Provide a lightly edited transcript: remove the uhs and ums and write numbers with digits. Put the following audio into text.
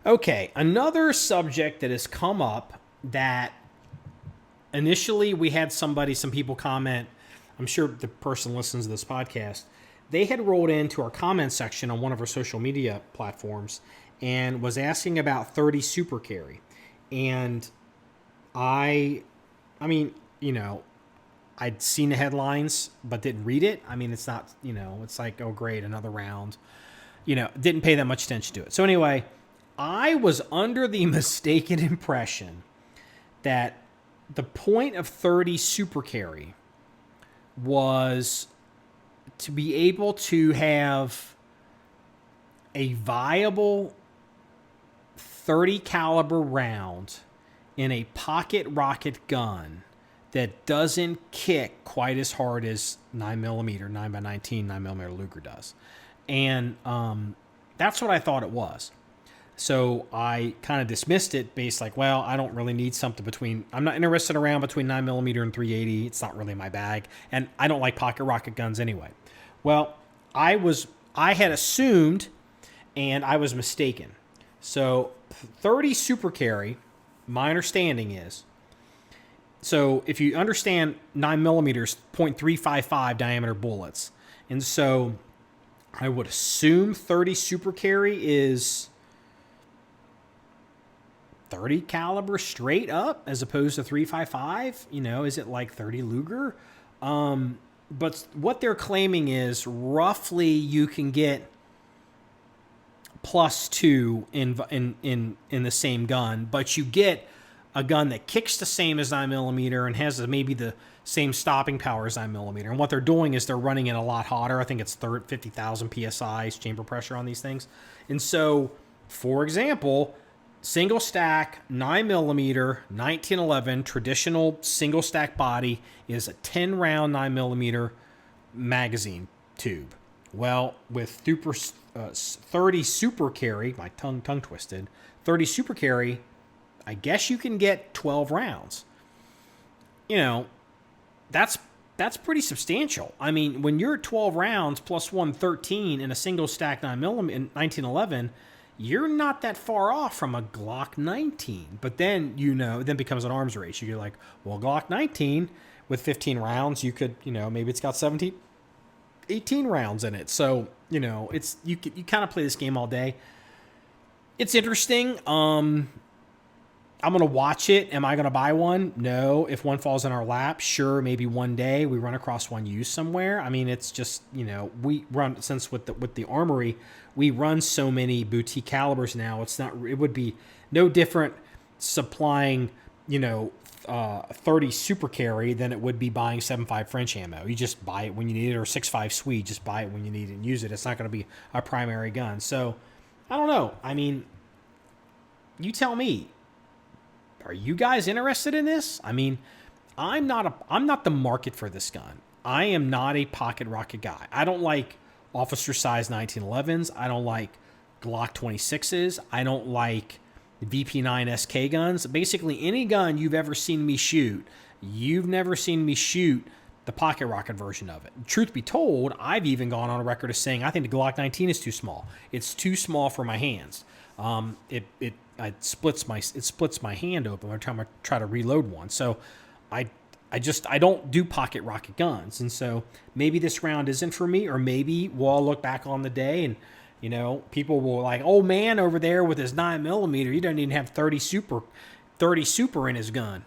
Okay, another subject that has come up that initially we had some people comment. I'm sure the person listens to this podcast. They had rolled into our comment section on one of our social media platforms and was asking about 30 super carry. And I mean, I'd seen the headlines, but didn't read it. I mean, it's not, it's like, oh, great, another round. Didn't pay that much attention to it. So anyway, I was under the mistaken impression that the point of 30 super carry was to be able to have a viable 30 caliber round in a pocket rocket gun that doesn't kick quite as hard as 9mm, 9x19, 9mm Luger does. And that's what I thought it was. So I kind of dismissed it based like, well, I don't really need something I'm not interested around between 9mm and 380. It's not really my bag. And I don't like pocket rocket guns anyway. Well, I had assumed, and I was mistaken. So 30 super carry, my understanding is, so if you understand 9mm, 0.355 diameter bullets. And so I would assume 30 super carry is 30 caliber straight up as opposed to 355. Is it like 30 Luger? But what they're claiming is roughly you can get +2 in the same gun, but you get a gun that kicks the same as 9mm and has maybe the same stopping power as 9mm. And what they're doing is they're running it a lot hotter. I think it's 50,000 psi chamber pressure on these things. And so, for example, single stack 9mm 1911 traditional single stack body is a 10 round 9mm magazine tube. Well, with 30 super carry, my tongue twisted, 30 super carry, I guess you can get 12 rounds. That's pretty substantial. I mean, when you're at 12 rounds plus 113 in a single stack 9mm in 1911, you're not that far off from a Glock 19. But then, then becomes an arms race. You're like, well, Glock 19 with 15 rounds, you could, maybe it's got 17, 18 rounds in it. So, it's you kind of play this game all day. It's interesting. I'm going to watch it. Am I going to buy one? No. If one falls in our lap, sure, maybe one day we run across one used somewhere. I mean, it's just, we run, since with the Armory, we run so many boutique calibers now. It would be no different supplying, 30 super carry than it would be buying 7.5 French ammo. You just buy it when you need it, or 6.5 Swede, just buy it when you need it and use it. It's not going to be a primary gun. So, I don't know. I mean, you tell me. Are you guys interested in this? I mean, I'm not the market for this gun. I am not a pocket rocket guy. I don't like officer size 1911s. I don't like Glock 26s. I don't like VP9 SK guns. Basically, any gun you've ever seen me shoot, you've never seen me shoot the pocket rocket version of it. Truth be told, I've even gone on a record of saying I think the Glock 19 is too small. It's too small for my hands. It splits my hand open every time I try to reload one. So I don't do pocket rocket guns. And so maybe this round isn't for me, or maybe we'll all look back on the day and, people will like, oh man, over there with his 9mm, he doesn't even have 30 super in his gun.